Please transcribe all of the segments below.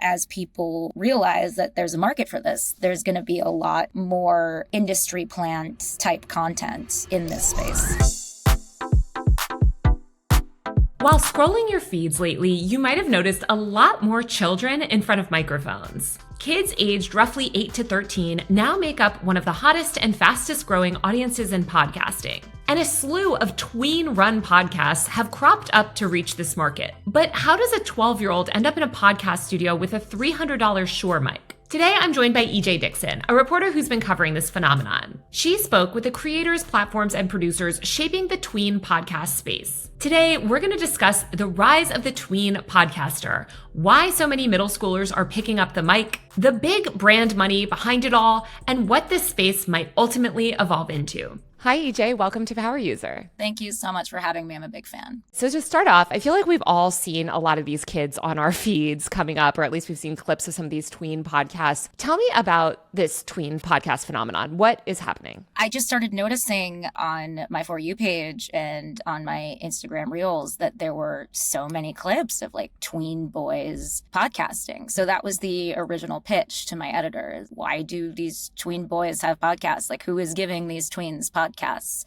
as people realize that there's a market for this, there's going to be a lot more industry plant type content in this space. While scrolling your feeds lately, you might have noticed a lot more children in front of microphones. Kids aged roughly 8 to 13 now make up one of the hottest and fastest growing audiences in podcasting. And a slew of tween-run podcasts have cropped up to reach this market. But how does a 12-year-old end up in a podcast studio with a $300 Shure mic? Today, I'm joined by EJ Dickson, a reporter who's been covering this phenomenon. She spoke with the creators, platforms, and producers shaping the tween podcast space. Today, we're going to discuss the rise of the tween podcaster, why so many middle schoolers are picking up the mic, the big brand money behind it all, and what this space might ultimately evolve into. Hi, EJ. Welcome to Power User. Thank you so much for having me. I'm a big fan. So to start off, I feel like we've all seen a lot of these kids on our feeds coming up, or at least we've seen clips of some of these tween podcasts. Tell me about this tween podcast phenomenon. What is happening? I just started noticing on my For You page and on my Instagram Reels that there were so many clips of like tween boys podcasting. So that was the original pitch to my editor. Why do these tween boys have podcasts? Like, who is giving these tweens podcasts?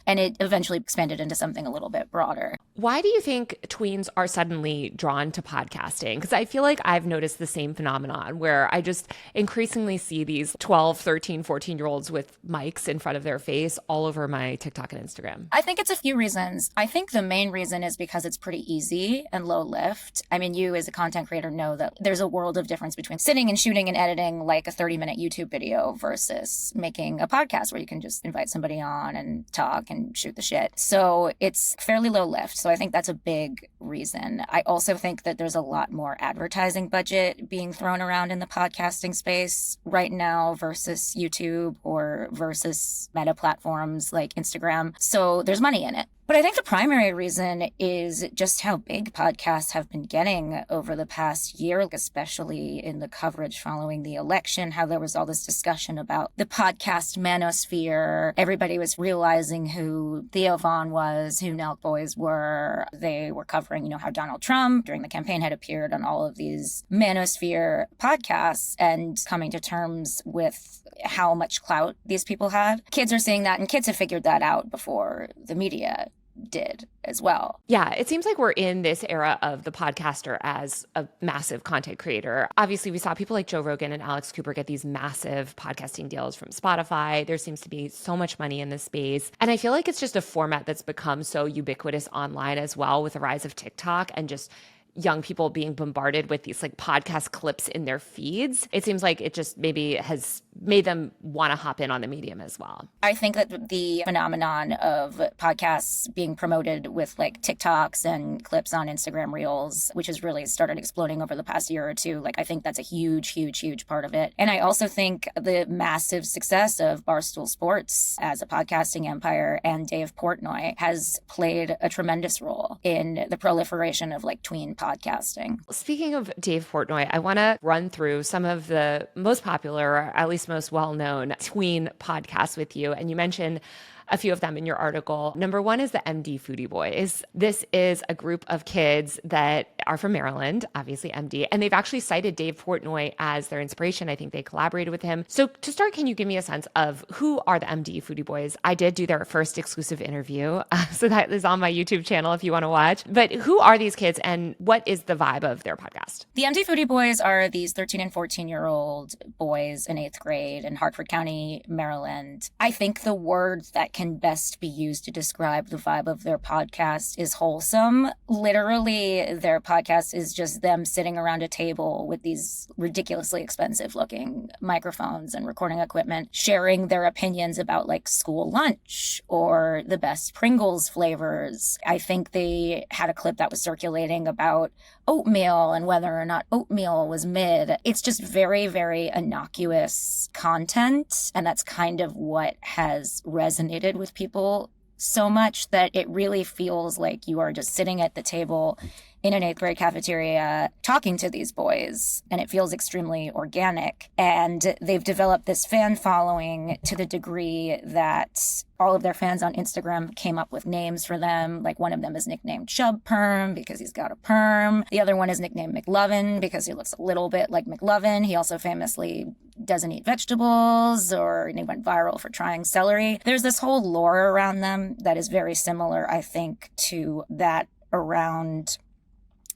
And it eventually expanded into something a little bit broader. Why do you think tweens are suddenly drawn to podcasting? Because I feel like I've noticed the same phenomenon where I just increasingly see these 12, 13, 14-year-olds with mics in front of their face all over my TikTok and Instagram. I think it's a few reasons. I think the main reason is because it's pretty easy and low lift. I mean, you as a content creator know that there's a world of difference between sitting and shooting and editing like a 30-minute YouTube video versus making a podcast where you can just invite somebody on and talk and shoot the shit. So it's fairly low lift. So I think that's a big reason. I also think that there's a lot more advertising budget being thrown around in the podcasting space right now versus YouTube or versus meta platforms like Instagram. So there's money in it. But I think the primary reason is just how big podcasts have been getting over the past year, especially in the coverage following the election, how there was all this discussion about the podcast manosphere. Everybody was realizing who Theo Vaughn was, who Nelk Boys were. They were covering, how Donald Trump during the campaign had appeared on all of these manosphere podcasts and coming to terms with how much clout these people had. Kids are seeing that, and kids have figured that out before the media did as well. Yeah, it seems like we're in this era of the podcaster as a massive content creator. Obviously, we saw people like Joe Rogan and Alex Cooper get these massive podcasting deals from Spotify. There seems to be so much money in this space. And I feel like it's just a format that's become so ubiquitous online as well with the rise of TikTok and just young people being bombarded with these like podcast clips in their feeds. It seems like it just maybe has made them want to hop in on the medium as well. I think that the phenomenon of podcasts being promoted with like TikToks and clips on Instagram Reels, which has really started exploding over the past year or two, I think that's a huge part of it. And I also think the massive success of Barstool Sports as a podcasting empire and Dave Portnoy has played a tremendous role in the proliferation of like tween podcasting. Speaking of Dave Portnoy, I want to run through some of the most popular, or at least most well-known tween podcasts with you. And you mentioned a few of them in your article. Number one is the MD Foodie Boys. This is a group of kids that are from Maryland, obviously MD, and they've actually cited Dave Portnoy as their inspiration. I think they collaborated with him. So to start, can you give me a sense of who are the MD Foodie Boys? I did do their first exclusive interview, so that is on my YouTube channel if you want to watch. But who are these kids and what is the vibe of their podcast? The MD Foodie Boys are these 13 and 14-year-old boys in 8th grade in Hartford County, Maryland. I think the word that can best be used to describe the vibe of their podcast is wholesome. Literally, their podcast is just them sitting around a table with these ridiculously expensive looking microphones and recording equipment, sharing their opinions about like school lunch or the best Pringles flavors. I think they had a clip that was circulating about oatmeal and whether or not oatmeal was mid. It's just very, very innocuous content. And that's kind of what has resonated with people so much that it really feels like you are just sitting at the table in an 8th grade cafeteria talking to these boys, and it feels extremely organic. And they've developed this fan following to the degree that all of their fans on Instagram came up with names for them. Like, one of them is nicknamed Chub Perm because he's got a perm. The other one is nicknamed McLovin because he looks a little bit like McLovin. He also famously doesn't eat vegetables, or he went viral for trying celery. There's this whole lore around them that is very similar, I think, to that around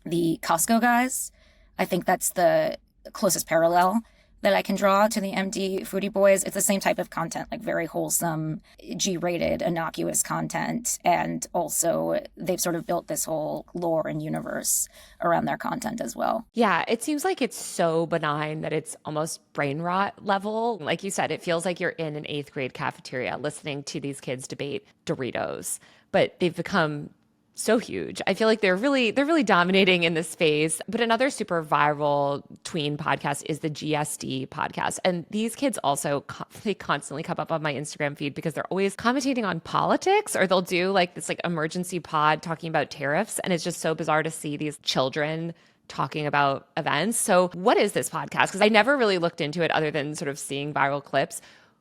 the Costco guys. I think that's the closest parallel that I can draw to the MD Foodie Boys. It's the same type of content, like very wholesome, G-rated, innocuous content. And also they've sort of built this whole lore and universe around their content as well. Yeah, it seems like it's so benign that it's almost brain rot level. Like you said, it feels like you're in an 8th grade cafeteria listening to these kids debate Doritos, but they've become so huge. I feel like they're really dominating in this space. But another super viral tween podcast is the GSD podcast. And these kids also, they constantly come up on my Instagram feed because they're always commentating on politics, or they'll do like this like emergency pod talking about tariffs. And it's just so bizarre to see these children talking about events. So what is this podcast? Because I never really looked into it other than sort of seeing viral clips.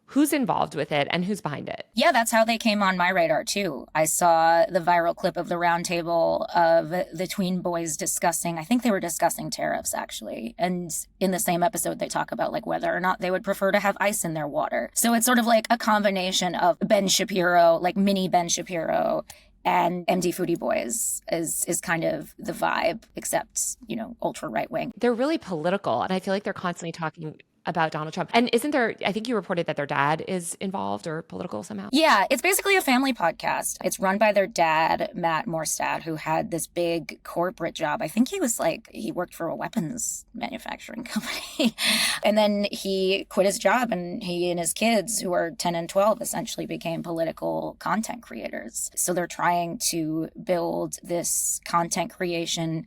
Who's involved with it and who's behind it? Yeah, that's how they came on my radar too. I saw the viral clip of the roundtable of the Tween Boys discussing, I think they were discussing tariffs actually. And in the same episode, they talk about like whether or not they would prefer to have ice in their water. So it's sort of like a combination of Ben Shapiro, like mini Ben Shapiro, and MD Foodie Boys is kind of the vibe, except, you know, ultra right wing. They're really political, and I feel like they're constantly talking about Donald Trump. And isn't there, I think you reported that their dad is involved or political somehow? Yeah, it's basically a family podcast. It's run by their dad, Matt Morstad, who had this big corporate job. I think he worked for a weapons manufacturing company. And then he quit his job, and he and his kids, who are 10 and 12, essentially became political content creators. So they're trying to build this content creation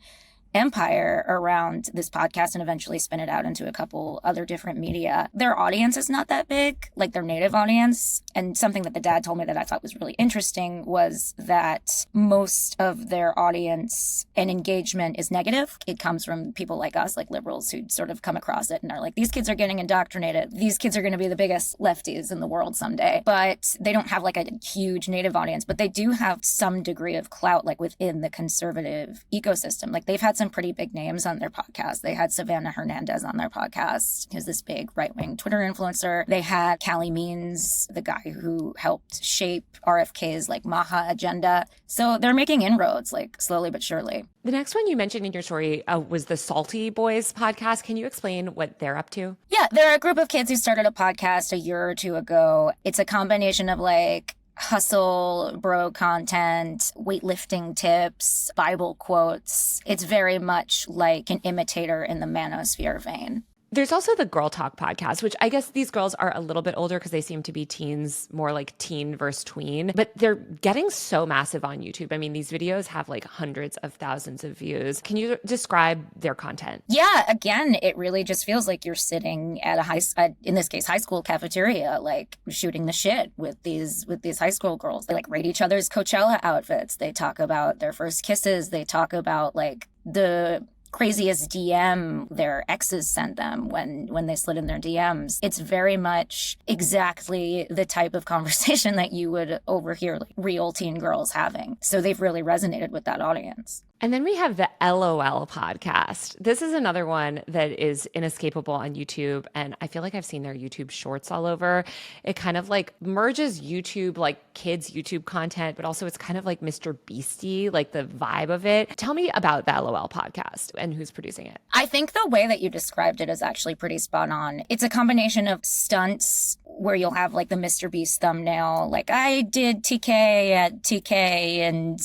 empire around this podcast and eventually spin it out into a couple other different media. Their audience is not that big, like their native audience. And something that the dad told me that I thought was really interesting was that most of their audience and engagement is negative. It comes from people like us, like liberals, who sort of come across it and are like, these kids are getting indoctrinated. These kids are going to be the biggest lefties in the world someday. But they don't have like a huge native audience, but they do have some degree of clout, like within the conservative ecosystem. Like they've had some pretty big names on their podcast. They had Savannah Hernandez on their podcast, who's this big right-wing Twitter influencer. They had Callie Means, the guy who helped shape RFK's like Maha agenda. So they're making inroads, like slowly but surely. The next one you mentioned in your story was the SaltyBoys podcast. Can you explain what they're up to? Yeah, they're a group of kids who started a podcast a year or two ago. It's a combination of like hustle, bro content, weightlifting tips, Bible quotes. It's very much like an imitator in the manosphere vein. There's also the Girl Talk podcast, which I guess these girls are a little bit older because they seem to be teens, more like teen versus tween, but they're getting so massive on YouTube. I mean, these videos have like hundreds of thousands of views. Can you describe their content? Yeah, again, it really just feels like you're sitting at in this case, high school cafeteria, like shooting the shit with these high school girls. They like rate each other's Coachella outfits. They talk about their first kisses. They talk about like the craziest DM their exes sent them when they slid in their DMs. It's very much exactly the type of conversation that you would overhear like real teen girls having. So they've really resonated with that audience. And then we have the LOL podcast. This is another one that is inescapable on YouTube. And I feel like I've seen their YouTube shorts all over. It kind of like merges YouTube, like kids' YouTube content, but also it's kind of like Mr. Beastie, like the vibe of it. Tell me about the LOL podcast and who's producing it. I think the way that you described it is actually pretty spot on. It's a combination of stunts where you'll have like the Mr. Beast thumbnail, like I did TK at TK and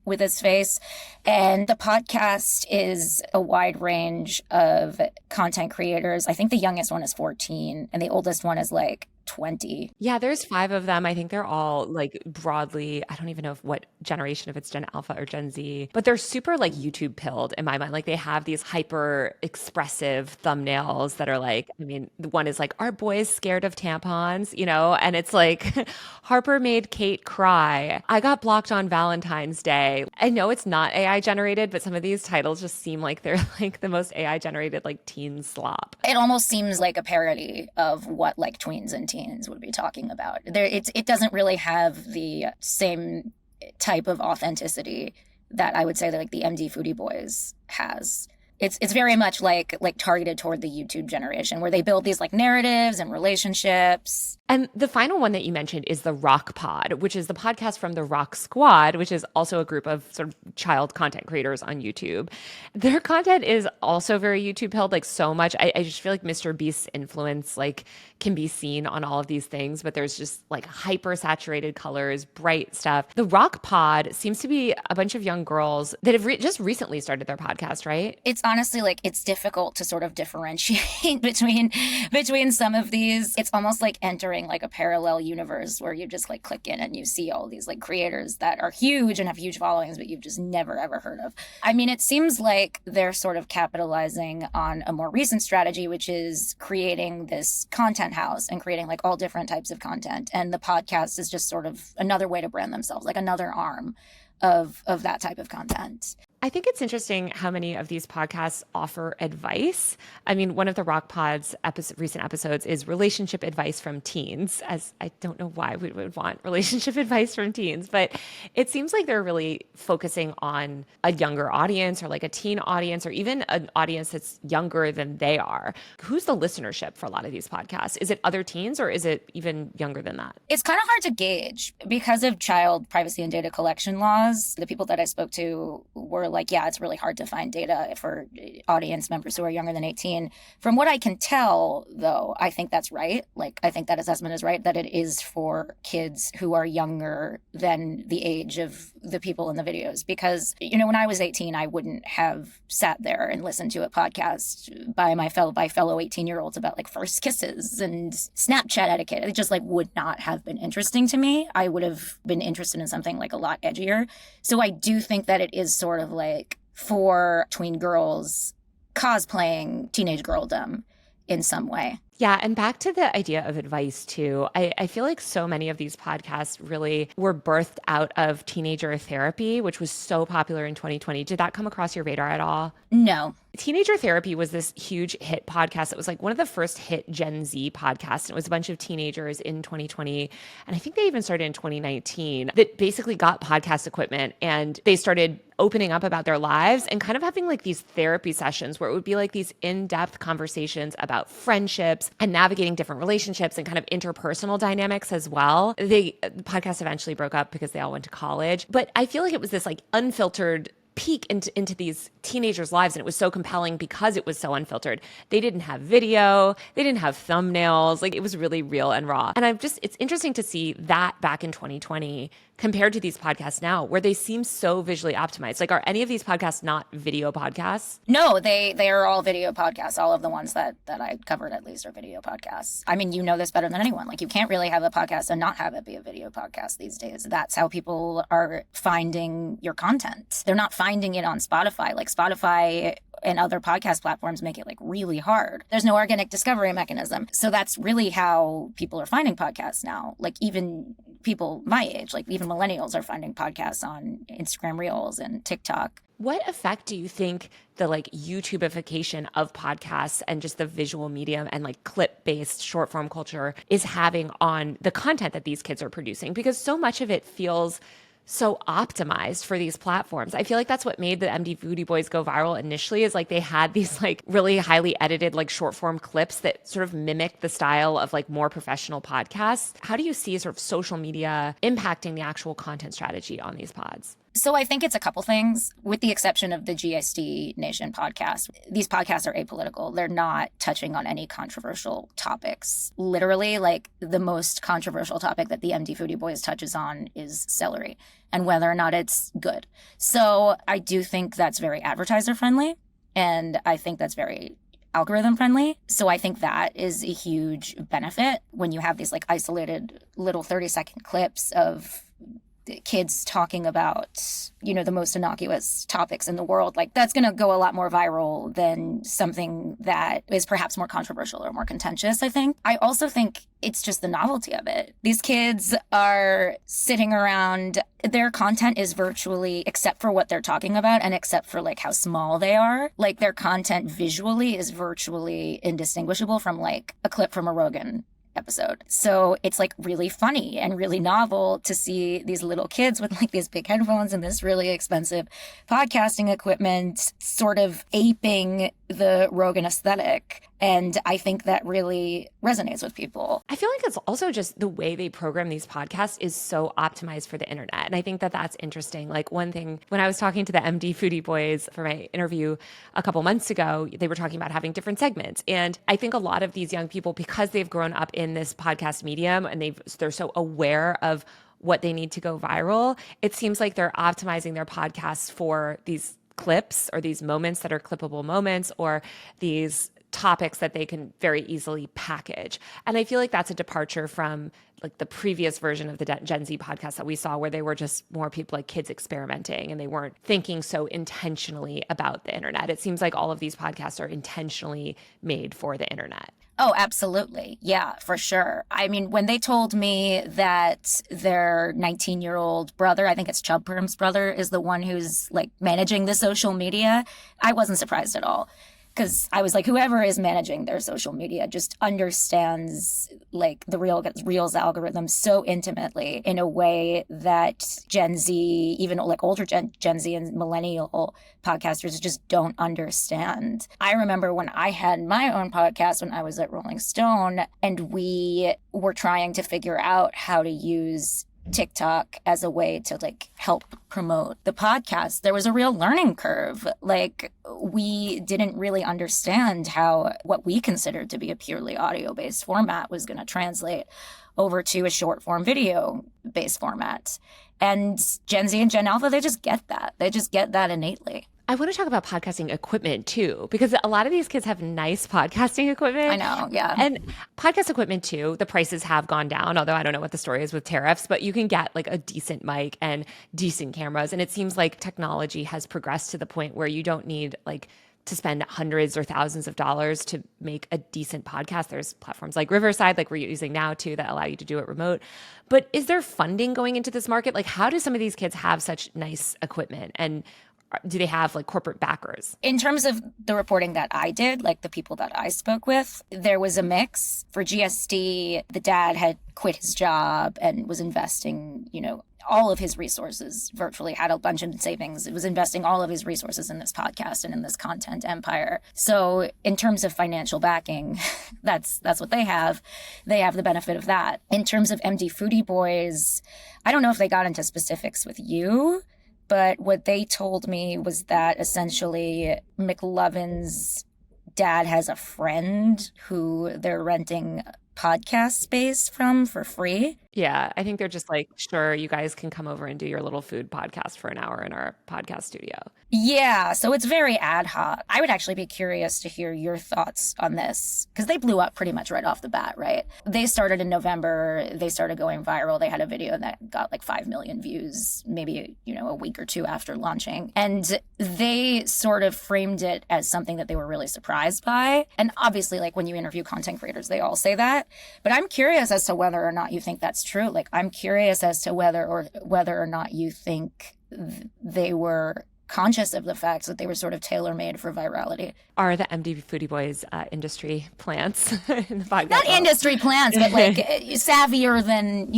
with his face. And the podcast is a wide range of content creators. I think the youngest one is 14 and the oldest one is like 20. Yeah, there's 5 of them. I think they're all like broadly, I don't even know what generation, if it's Gen Alpha or Gen Z, but they're super like YouTube pilled in my mind. Like they have these hyper expressive thumbnails that are like, I mean, the one is like, "Are boys scared of tampons?" And it's like, "Harper made Kate cry. I got blocked on Valentine's Day." I know it's not AI generated, but some of these titles just seem like they're like the most AI generated like teen slop. It almost seems like a parody of what like tweens and teens would be talking about. It doesn't really have the same type of authenticity that I would say that like the MD Foodie Boyz has. It's very much like targeted toward the YouTube generation where they build these like narratives and relationships. And the final one that you mentioned is the Rock Pod, which is the podcast from the Rock Squad, which is also a group of sort of child content creators on YouTube. Their content is also very YouTube held, like so much. I just feel like Mr. Beast's influence like can be seen on all of these things, but there's just like hyper saturated colors, bright stuff. The Rock Pod seems to be a bunch of young girls that have just recently started their podcast, right? It's honestly like it's difficult to sort of differentiate between some of these. It's almost like entering like a parallel universe where you just like click in and you see all these like creators that are huge and have huge followings, but you've just never ever heard of. I mean, it seems like they're sort of capitalizing on a more recent strategy, which is creating this content house and creating like all different types of content. And the podcast is just sort of another way to brand themselves, like another arm of that type of content. I think it's interesting how many of these podcasts offer advice. I mean, one of the Rock Pod's recent episodes is relationship advice from teens, as I don't know why we would want relationship advice from teens, but it seems like they're really focusing on a younger audience or like a teen audience or even an audience that's younger than they are. Who's the listenership for a lot of these podcasts? Is it other teens or is it even younger than that? It's kind of hard to gauge because of child privacy and data collection laws. The people that I spoke to were like, yeah, it's really hard to find data for audience members who are younger than 18. From what I can tell, though, I think that's right. Like, I think that assessment is right, that it is for kids who are younger than the age of the people in the videos. Because, when I was 18, I wouldn't have sat there and listened to a podcast by fellow 18-year-olds about like first kisses and Snapchat etiquette. It just like would not have been interesting to me. I would have been interested in something like a lot edgier. So I do think that it is sort of like for tween girls cosplaying teenage girldom in some way. Yeah. And back to the idea of advice too. I feel like so many of these podcasts really were birthed out of teenager therapy, which was so popular in 2020. Did that come across your radar at all? No. Teenager Therapy was this huge hit podcast. It was like one of the first hit Gen Z podcasts. And it was a bunch of teenagers in 2020. And I think they even started in 2019 that basically got podcast equipment and they started opening up about their lives and kind of having like these therapy sessions where it would be like these in-depth conversations about friendships and navigating different relationships and kind of interpersonal dynamics as well. The podcast eventually broke up because they all went to college. But I feel like it was this like unfiltered peek into these teenagers' lives, and it was so compelling because it was so unfiltered. They didn't have video, they didn't have thumbnails, like it was really real and raw. And it's interesting to see that back in 2020 compared to these podcasts now, where they seem so visually optimized. Like, are any of these podcasts not video podcasts? No, they are all video podcasts. All of the ones that I covered at least are video podcasts. I mean, you know this better than anyone. Like, you can't really have a podcast and not have it be a video podcast these days. That's how people are finding your content. They're not finding it on Spotify. Like, Spotify and other podcast platforms make it like really hard. There's no organic discovery mechanism. So that's really how people are finding podcasts now. Like even people my age, like even millennials are finding podcasts on Instagram Reels and TikTok. What effect do you think the like YouTubeification of podcasts and just the visual medium and like clip-based short form culture is having on the content that these kids are producing? Because so much of it feels so optimized for these platforms. I feel like that's what made the MD Foodie Boys go viral initially, is like they had these like really highly edited like short form clips that sort of mimic the style of like more professional podcasts. How do you see sort of social media impacting the actual content strategy on these pods? So I think it's a couple things, with the exception of the GSD Nation podcast. These podcasts are apolitical. They're not touching on any controversial topics. Literally, like the most controversial topic that the MD Foodie Boys touches on is celery and whether or not it's good. So I do think that's very advertiser friendly. And I think that's very algorithm friendly. So I think that is a huge benefit when you have these like isolated little 30-second clips of kids talking about, the most innocuous topics in the world. Like that's going to go a lot more viral than something that is perhaps more controversial or more contentious, I think. I also think it's just the novelty of it. These kids are sitting around, their content is virtually, except for what they're talking about and except for like how small they are, like their content visually is virtually indistinguishable from like a clip from a Rogan episode. So it's like really funny and really novel to see these little kids with like these big headphones and this really expensive podcasting equipment sort of aping the Rogan aesthetic. And I think that really resonates with people. I feel like it's also just the way they program these podcasts is so optimized for the internet. And I think that that's interesting. Like one thing, when I was talking to the MD Foodie Boys for my interview a couple months ago, they were talking about having different segments. And I think a lot of these young people, because they've grown up in this podcast medium and they're so aware of what they need to go viral, it seems like they're optimizing their podcasts for these clips or these moments that are clippable moments or these topics that they can very easily package. And I feel like that's a departure from like the previous version of the Gen Z podcast that we saw, where they were just more people like kids experimenting and they weren't thinking so intentionally about the internet. It seems like all of these podcasts are intentionally made for the internet. Oh, absolutely. Yeah, for sure. I mean, when they told me that their 19-year-old brother, I think it's Chubb Perm's brother, is the one who's like managing the social media, I wasn't surprised at all. Because I was like, whoever is managing their social media just understands like the Reels algorithm so intimately in a way that Gen Z, even like older Gen Z and millennial podcasters just don't understand. I remember when I had my own podcast when I was at Rolling Stone and we were trying to figure out how to use TikTok as a way to like help promote the podcast. There was a real learning curve. Like we didn't really understand how what we considered to be a purely audio-based format was going to translate over to a short form video-based format. And Gen Z and Gen Alpha, they just get that. They just get that innately. I want to talk about podcasting equipment too, because a lot of these kids have nice podcasting equipment. I know, yeah. And podcast equipment too, the prices have gone down, although I don't know what the story is with tariffs, but you can get like a decent mic and decent cameras. And it seems like technology has progressed to the point where you don't need like to spend hundreds or thousands of dollars to make a decent podcast. There's platforms like Riverside, like we're using now too, that allow you to do it remote. But is there funding going into this market? Like how do some of these kids have such nice equipment? And do they have like corporate backers? In terms of the reporting that I did, like the people that I spoke with, there was a mix. For GSD, the dad had quit his job and was investing, all of his resources, virtually had a bunch of savings. It was investing all of his resources in this podcast and in this content empire. So in terms of financial backing, that's what they have. They have the benefit of that. In terms of MD Foodie Boyz, I don't know if they got into specifics with you, but what they told me was that essentially McLovin's dad has a friend who they're renting podcast space from for free. Yeah, I think they're just like, sure, you guys can come over and do your little food podcast for an hour in our podcast studio. Yeah, so it's very ad hoc. I would actually be curious to hear your thoughts on this because they blew up pretty much right off the bat, right? They started in November. They started going viral. They had a video that got like 5 million views, maybe, a week or two after launching. And they sort of framed it as something that they were really surprised by. And obviously, like when you interview content creators, they all say that. But I'm curious as to whether or not you think that's true. Like I'm curious as to whether or not you think they were conscious of the fact that they were sort of tailor-made for virality. Are the MD Foodie Boys industry plants in the podcast? Not industry plants, but like savvier than,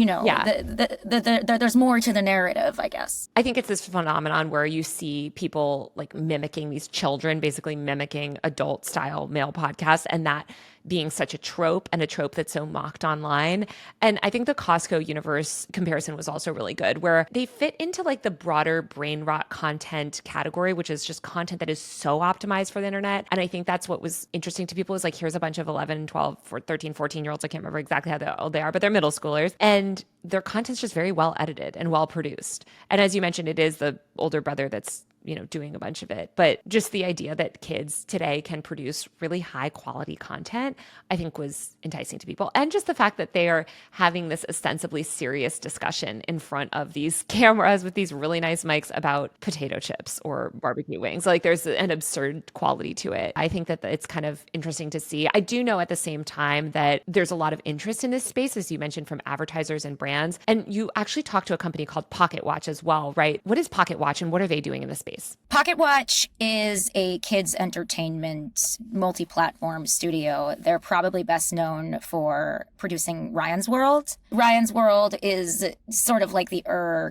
there's more to the narrative, I guess. I think it's this phenomenon where you see people like mimicking these children, basically mimicking adult style male podcasts, and that being such a trope and a trope that's so mocked online. And I think the Costco universe comparison was also really good, where they fit into like the broader brain rot content category, which is just content that is so optimized for the internet. And I think that's what was interesting to people is like, here's a bunch of 11, 12, 13, 14-year-olds. I can't remember exactly how old they are, but they're middle schoolers. And their content's just very well edited and well produced. And as you mentioned, it is the older brother that's doing a bunch of it. But just the idea that kids today can produce really high quality content, I think was enticing to people. And just the fact that they are having this ostensibly serious discussion in front of these cameras with these really nice mics about potato chips or barbecue wings. Like there's an absurd quality to it. I think that it's kind of interesting to see. I do know at the same time that there's a lot of interest in this space, as you mentioned, from advertisers and brands. And you actually talked to a company called Pocket Watch as well, right? What is Pocket Watch and what are they doing in this space? Pocket Watch is a kids entertainment multi-platform studio. They're probably best known for producing Ryan's World. Ryan's World is sort of like the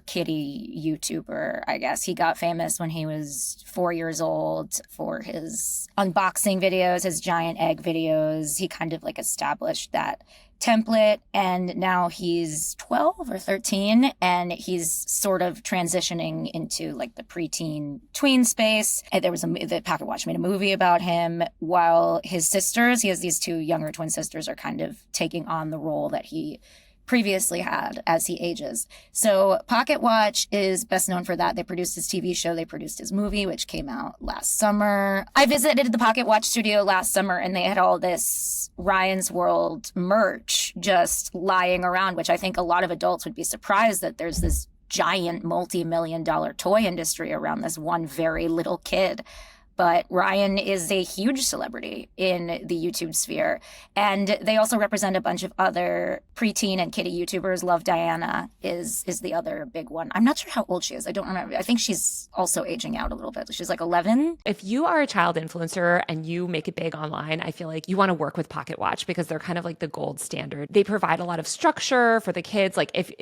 kitty YouTuber, I guess. He got famous when he was 4 years old for his unboxing videos, his giant egg videos. He kind of like established that template, and now he's 12 or 13 and he's sort of transitioning into like the preteen tween space. And the Pocket Watch made a movie about him, while his sisters, he has these two younger twin sisters, are kind of taking on the role that he previously had as he ages. So Pocket Watch is best known for that. They produced his TV show, they produced his movie, which came out last summer. I visited the Pocket Watch studio last summer and they had all this Ryan's World merch just lying around, which I think a lot of adults would be surprised that there's this giant multi-million-dollar toy industry around this one very little kid. But Ryan is a huge celebrity in the YouTube sphere. And they also represent a bunch of other preteen and kiddie YouTubers. Love Diana is the other big one. I'm not sure how old she is. I don't remember. I think she's also aging out a little bit. She's like 11. If you are a child influencer and you make it big online, I feel like you want to work with Pocket Watch because they're kind of like the gold standard. They provide a lot of structure for the kids. Like if,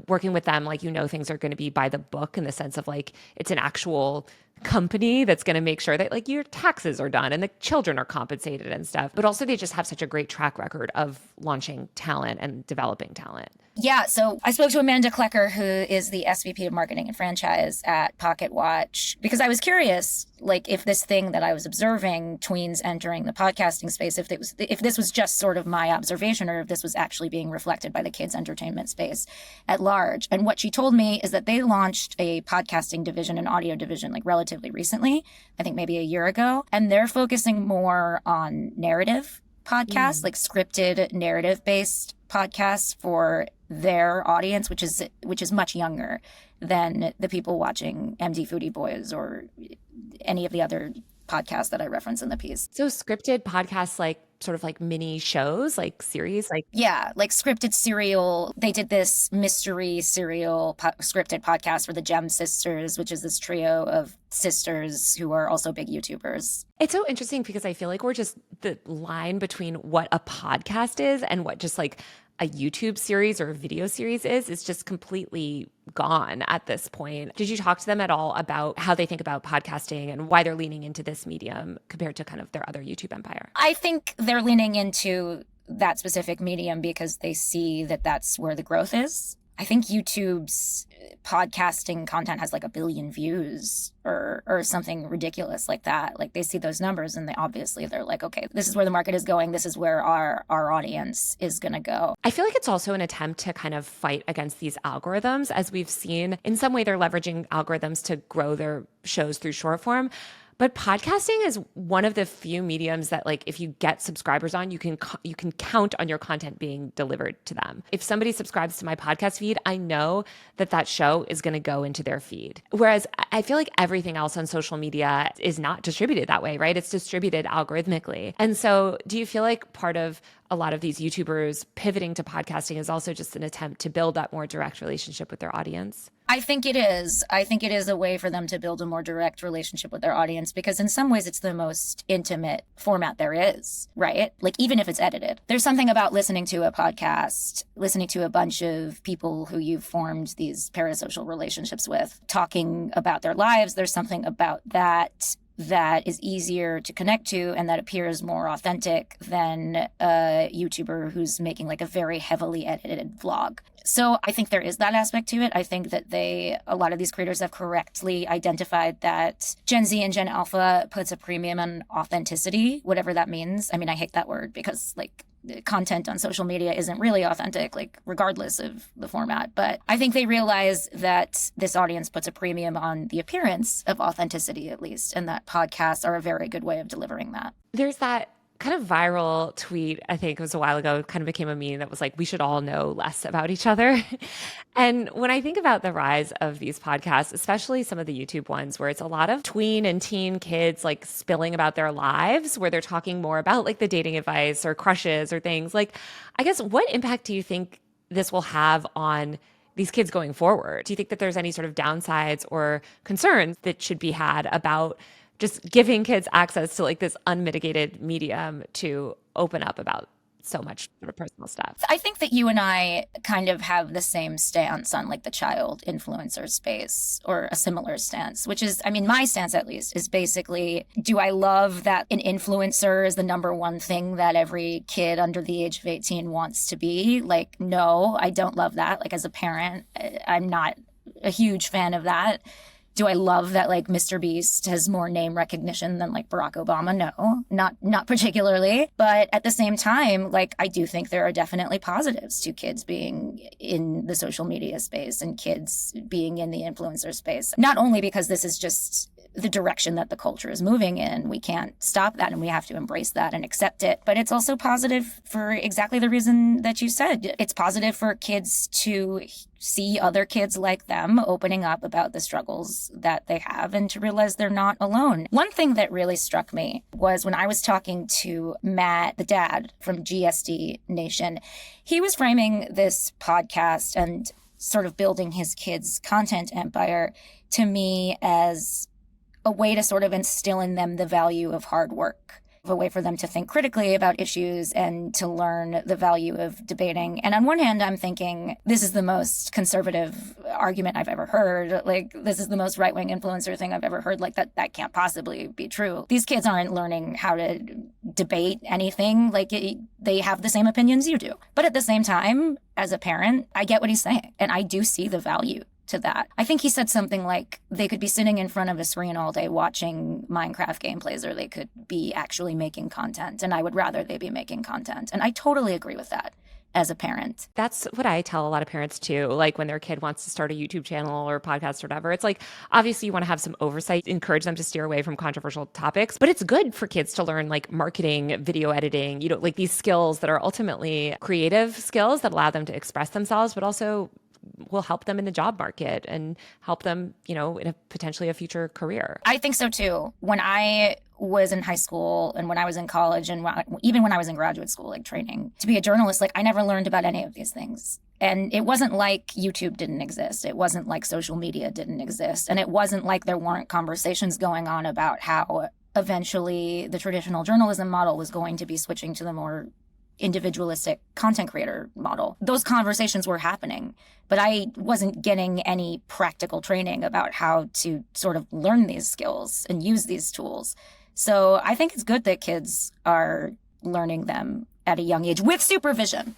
working with them, like, things are going to be by the book in the sense of like, it's an actual company that's going to make sure that like your taxes are done and the children are compensated and stuff. But also they just have such a great track record of launching talent and developing talent. Yeah, so I spoke to Amanda Klecker, who is the SVP of Marketing and Franchise at Pocket Watch, because I was curious, like, if this thing that I was observing, tweens entering the podcasting space, if this was just sort of my observation or if this was actually being reflected by the kids' entertainment space at large. And what she told me is that they launched a podcasting division, an audio division, like relatively recently, I think maybe a year ago, and they're focusing more on narrative podcasts, like scripted narrative-based podcasts for their audience, which is much younger than the people watching MD Foodie Boyz or any of the other podcasts that I reference in the piece. So scripted podcasts, like sort of like mini shows, like series, like like scripted serial. They did this mystery serial scripted podcast for the Gem Sisters, which is this trio of sisters who are also big YouTubers. It's so interesting because I feel like we're just the line between what a podcast is and what just like a YouTube series or a video series is just completely gone at this point. Did you talk to them at all about how they think about podcasting and why they're leaning into this medium compared to kind of their other YouTube empire? I think they're leaning into that specific medium because they see that that's where the growth is. I think YouTube's podcasting content has like 1 billion views or something ridiculous like that. Like they see those numbers and they're like, okay, this is where the market is going. This is where our audience is going to go. I feel like it's also an attempt to kind of fight against these algorithms. As we've seen, in some way, they're leveraging algorithms to grow their shows through short form. But podcasting is one of the few mediums that, like, if you get subscribers on, you can count on your content being delivered to them. If somebody subscribes to my podcast feed, I know that show is going to go into their feed. Whereas I feel like everything else on social media is not distributed that way, right? It's distributed algorithmically. And so do you feel like part of a lot of these YouTubers pivoting to podcasting is also just an attempt to build that more direct relationship with their audience? I think it is. I think it is a way for them to build a more direct relationship with their audience because in some ways it's the most intimate format there is, right? Like even if it's edited. There's something about listening to a podcast, listening to a bunch of people who you've formed these parasocial relationships with, talking about their lives. There's something about that is easier to connect to and that appears more authentic than a YouTuber who's making like a very heavily edited vlog. So I think there is that aspect to it. I think that a lot of these creators have correctly identified that Gen Z and Gen Alpha puts a premium on authenticity, whatever that means. I mean, I hate that word because like content on social media isn't really authentic, like regardless of the format. But I think they realize that this audience puts a premium on the appearance of authenticity, at least, and that podcasts are a very good way of delivering that. There's that kind of viral tweet, I think it was a while ago, kind of became a meme that was like, we should all know less about each other. And when I think about the rise of these podcasts, especially some of the YouTube ones where it's a lot of tween and teen kids like spilling about their lives, where they're talking more about like the dating advice or crushes or things, like, I guess, what impact do you think this will have on these kids going forward? Do you think that there's any sort of downsides or concerns that should be had about just giving kids access to like this unmitigated medium to open up about so much sort of personal stuff? I think that you and I kind of have the same stance on like the child influencer space, or a similar stance, which is, I mean, my stance at least is basically, do I love that an influencer is the number one thing that every kid under the age of 18 wants to be? Like, no, I don't love that. Like, as a parent, I'm not a huge fan of that. Do I love that like Mr. Beast has more name recognition than like Barack Obama? No, not particularly. But at the same time, like, I do think there are definitely positives to kids being in the social media space and kids being in the influencer space. Not only because this is just the direction that the culture is moving in. We can't stop that, and we have to embrace that and accept it. But it's also positive for exactly the reason that you said. It's positive for kids to see other kids like them opening up about the struggles that they have and to realize they're not alone. One thing that really struck me was when I was talking to Matt, the dad from GSD Nation. He was framing this podcast and sort of building his kids' content empire to me as a way to sort of instill in them the value of hard work, a way for them to think critically about issues and to learn the value of debating. And on one hand, I'm thinking, this is the most conservative argument I've ever heard. Like, this is the most right-wing influencer thing I've ever heard. Like, that can't possibly be true. These kids aren't learning how to debate anything. Like, they have the same opinions you do. But at the same time, as a parent, I get what he's saying. And I do see the value to that. I think he said something like they could be sitting in front of a screen all day watching Minecraft gameplays, or they could be actually making content. And I would rather they be making content. And I totally agree with that as a parent. That's what I tell a lot of parents too. Like, when their kid wants to start a YouTube channel or podcast or whatever, it's like, obviously you want to have some oversight, encourage them to steer away from controversial topics, but it's good for kids to learn like marketing, video editing, like these skills that are ultimately creative skills that allow them to express themselves, but also will help them in the job market and help them, in a potentially a future career. I think so too. When I was in high school and when I was in college and even when I was in graduate school, like training to be a journalist, like I never learned about any of these things. And it wasn't like YouTube didn't exist. It wasn't like social media didn't exist. And it wasn't like there weren't conversations going on about how eventually the traditional journalism model was going to be switching to the more individualistic content creator model. Those conversations were happening, but I wasn't getting any practical training about how to sort of learn these skills and use these tools. So I think it's good that kids are learning them at a young age with supervision.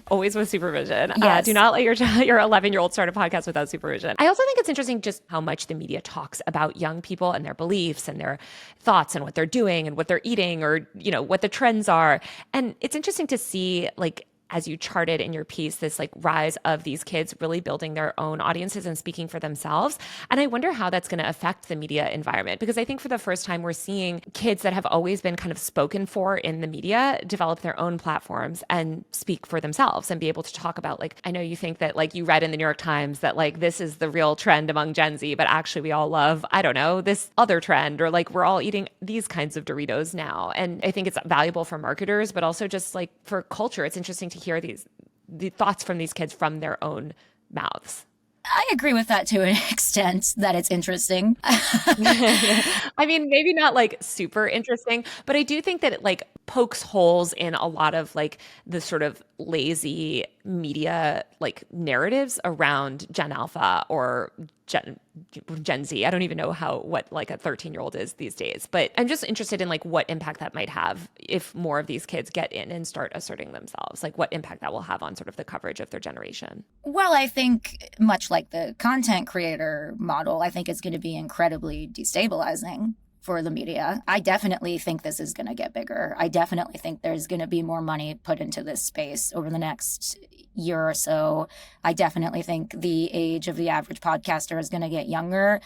Always with supervision. Yes. Do not let your 11-year-old start a podcast without supervision. I also think it's interesting just how much the media talks about young people and their beliefs and their thoughts and what they're doing and what they're eating, or, what the trends are. And it's interesting to see, like, as you charted in your piece, this like rise of these kids really building their own audiences and speaking for themselves. And I wonder how that's going to affect the media environment, because I think for the first time we're seeing kids that have always been kind of spoken for in the media develop their own platforms and speak for themselves and be able to talk about, like, I know you think that like you read in the New York Times that like this is the real trend among Gen Z, but actually we all love, I don't know, this other trend, or like we're all eating these kinds of Doritos now. And I think it's valuable for marketers, but also just like for culture. It's interesting to hear the thoughts from these kids from their own mouths. I agree with that to an extent, that it's interesting. I mean, maybe not like super interesting, but I do think that it like pokes holes in a lot of like the sort of lazy media like narratives around Gen Alpha or Gen Z. I don't even know what like a 13-year-old is these days, but I'm just interested in like what impact that might have if more of these kids get in and start asserting themselves, like what impact that will have on sort of the coverage of their generation. Well, I think much like the content creator model, I think it's going to be incredibly destabilizing for the media. I definitely think this is going to get bigger. I definitely think there's going to be more money put into this space over the next year or so. I definitely think the age of the average podcaster is going to get younger.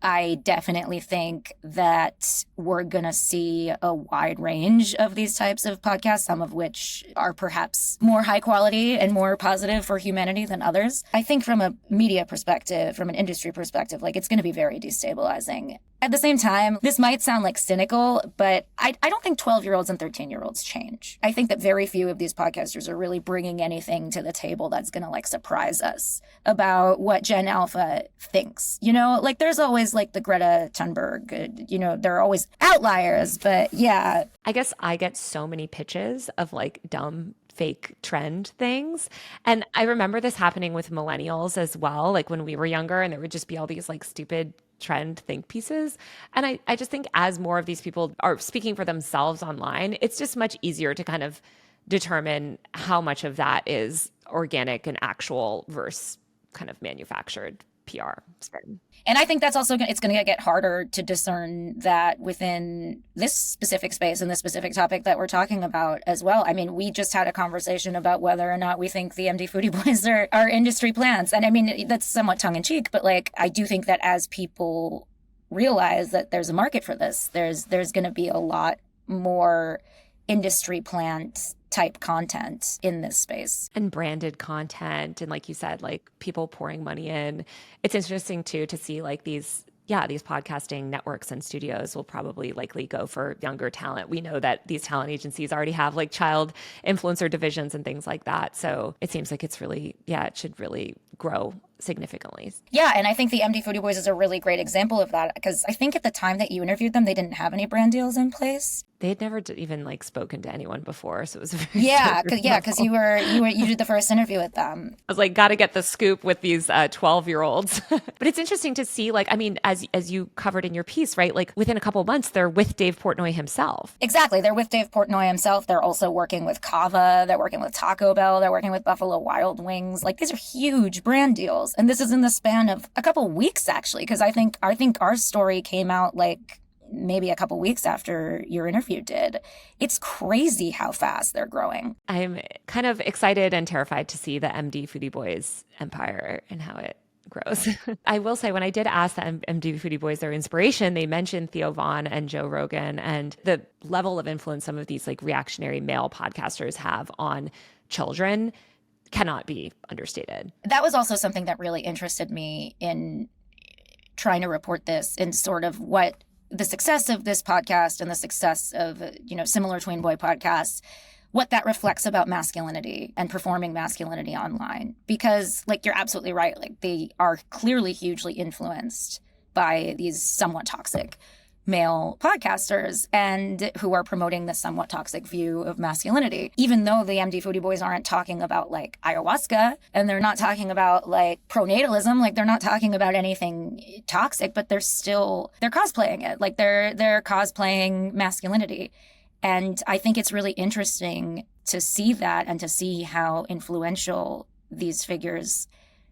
I definitely think that we're going to see a wide range of these types of podcasts, some of which are perhaps more high quality and more positive for humanity than others. I think from a media perspective, from an industry perspective, like it's going to be very destabilizing. At the same time, this might sound like cynical, but I don't think 12-year-olds and 13-year-olds change. I think that very few of these podcasters are really bringing anything to the table that's going to like surprise us about what Gen Alpha thinks. You know, like there's always like the Greta Thunberg, you know, there are always outliers, but yeah. I guess I get so many pitches of like dumb fake trend things. And I remember this happening with millennials as well, like when we were younger and there would just be all these like stupid trend think pieces. And I just think as more of these people are speaking for themselves online, it's just much easier to kind of determine how much of that is organic and actual versus kind of manufactured PR spin. And I think that's also it's going to get harder to discern that within this specific space and this specific topic that we're talking about as well. I mean, we just had a conversation about whether or not we think the MD Foodie Boys are industry plants. And I mean, that's somewhat tongue in cheek, but like, I do think that as people realize that there's a market for this, there's going to be a lot more industry plant type content in this space. And branded content. And like you said, like people pouring money in. It's interesting too to see like these podcasting networks and studios will probably likely go for younger talent. We know that these talent agencies already have like child influencer divisions and things like that. So it seems like it's really, it should really grow significantly. Yeah, and I think the MD Foodie Boys is a really great example of that because I think at the time that you interviewed them, they didn't have any brand deals in place. They had never even like spoken to anyone before, so it was very because you did the first interview with them. I was like, got to get the scoop with these 12-year-olds. But it's interesting to see, like, I mean, as you covered in your piece, right? Like within a couple of months, they're with Dave Portnoy himself. Exactly, they're with Dave Portnoy himself. They're also working with Kava. They're working with Taco Bell. They're working with Buffalo Wild Wings. Like these are huge brand deals, and this is in the span of a couple weeks actually, because I think our story came out like maybe a couple weeks after your interview did. It's crazy how fast they're growing. I'm kind of excited and terrified to see the MD Foodie Boys empire and how it grows. I will say, when I did ask the MD Foodie Boys their inspiration, they mentioned Theo Vaughn and Joe Rogan and the level of influence some of these like reactionary male podcasters have on children cannot be understated. That was also something that really interested me in trying to report this, in sort of what the success of this podcast and the success of, similar Tween Boy podcasts, what that reflects about masculinity and performing masculinity online. Because, like, you're absolutely right. Like, they are clearly hugely influenced by these somewhat toxic male podcasters and who are promoting this somewhat toxic view of masculinity. Even though the MD Foodie Boys aren't talking about like ayahuasca and they're not talking about like pronatalism, like they're not talking about anything toxic, but they're cosplaying it. Like they're cosplaying masculinity. And I think it's really interesting to see that and to see how influential these figures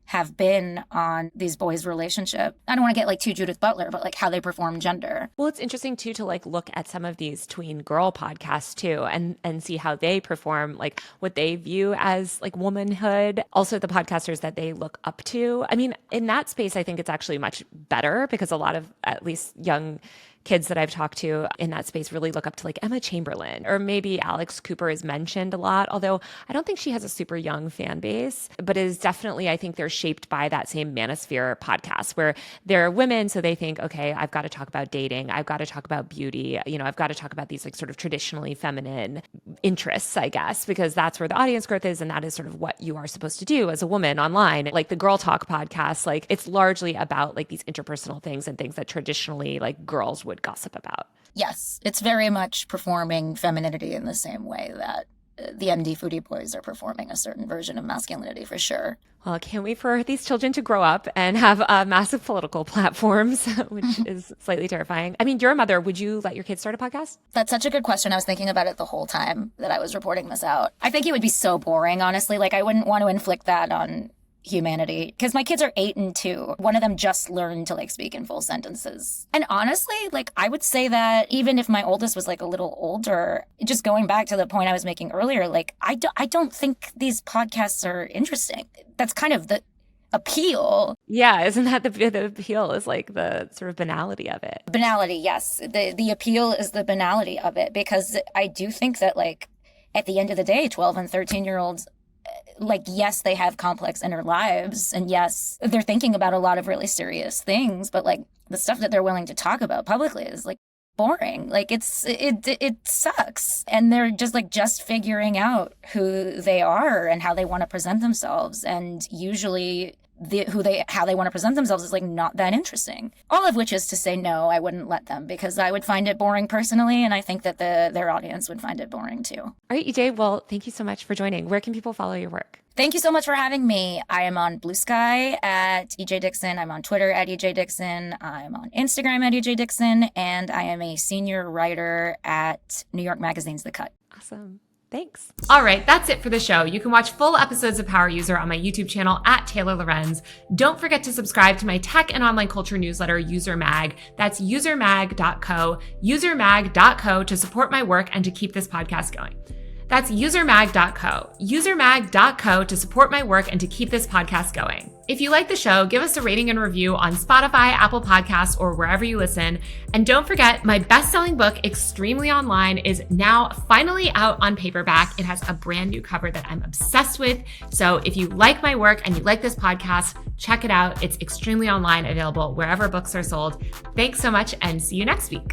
have been on these boys' relationship. I don't want to get like too Judith Butler, but like how they perform gender. Well, it's interesting too to like look at some of these tween girl podcasts too and see how they perform, like what they view as like womanhood. Also the podcasters that they look up to. I mean, in that space, I think it's actually much better because a lot of at least young kids that I've talked to in that space really look up to like Emma Chamberlain, or maybe Alex Cooper is mentioned a lot, although I don't think she has a super young fan base, but is definitely, I think they're shaped by that same manosphere podcast where they're women. So they think, okay, I've got to talk about dating. I've got to talk about beauty. I've got to talk about these like sort of traditionally feminine interests, I guess, because that's where the audience growth is. And that is sort of what you are supposed to do as a woman online. Like the Girl Talk podcast, like it's largely about like these interpersonal things and things that traditionally like girls would gossip about. Yes, it's very much performing femininity in the same way that the MD Foodie Boys are performing a certain version of masculinity for sure. Well, I can't wait for these children to grow up and have massive political platforms, which is slightly terrifying. I mean, you're a mother. Would you let your kids start a podcast? That's such a good question. I was thinking about it the whole time that I was reporting this out. I think it would be so boring, honestly. Like, I wouldn't want to inflict that on humanity, because my kids are 8 and 2. One of them just learned to like speak in full sentences. And honestly, like I would say that even if my oldest was like a little older, just going back to the point I was making earlier, like I don't think these podcasts are interesting. That's kind of the appeal. Yeah, isn't that the appeal is like the sort of banality of it? Banality, yes. The appeal is the banality of it, because I do think that like at the end of the day, 12 and 13-year-olds, like, yes, they have complex inner lives, and yes, they're thinking about a lot of really serious things, but like the stuff that they're willing to talk about publicly is like boring. Like it sucks. And they're just figuring out who they are and how they want to present themselves. And usually how they want to present themselves is like not that interesting. All of which is to say, no, I wouldn't let them, because I would find it boring personally, and I think that their audience would find it boring too. All right, EJ, well, thank you so much for joining. Where can people follow your work? Thank you so much for having me. I am on Blue Sky at EJ Dickson. I'm on Twitter at EJ Dickson. I'm on Instagram at EJ Dickson. And I am a senior writer at New York Magazine's The Cut. Awesome. Thanks. All right, that's it for the show. You can watch full episodes of Power User on my YouTube channel at Taylor Lorenz. Don't forget to subscribe to my tech and online culture newsletter, User Mag. That's usermag.co, usermag.co, to support my work and to keep this podcast going. That's usermag.co, usermag.co, to support my work and to keep this podcast going. If you like the show, give us a rating and review on Spotify, Apple Podcasts, or wherever you listen. And don't forget, my best-selling book, Extremely Online, is now finally out on paperback. It has a brand new cover that I'm obsessed with. So if you like my work and you like this podcast, check it out. It's Extremely Online, available wherever books are sold. Thanks so much, and see you next week.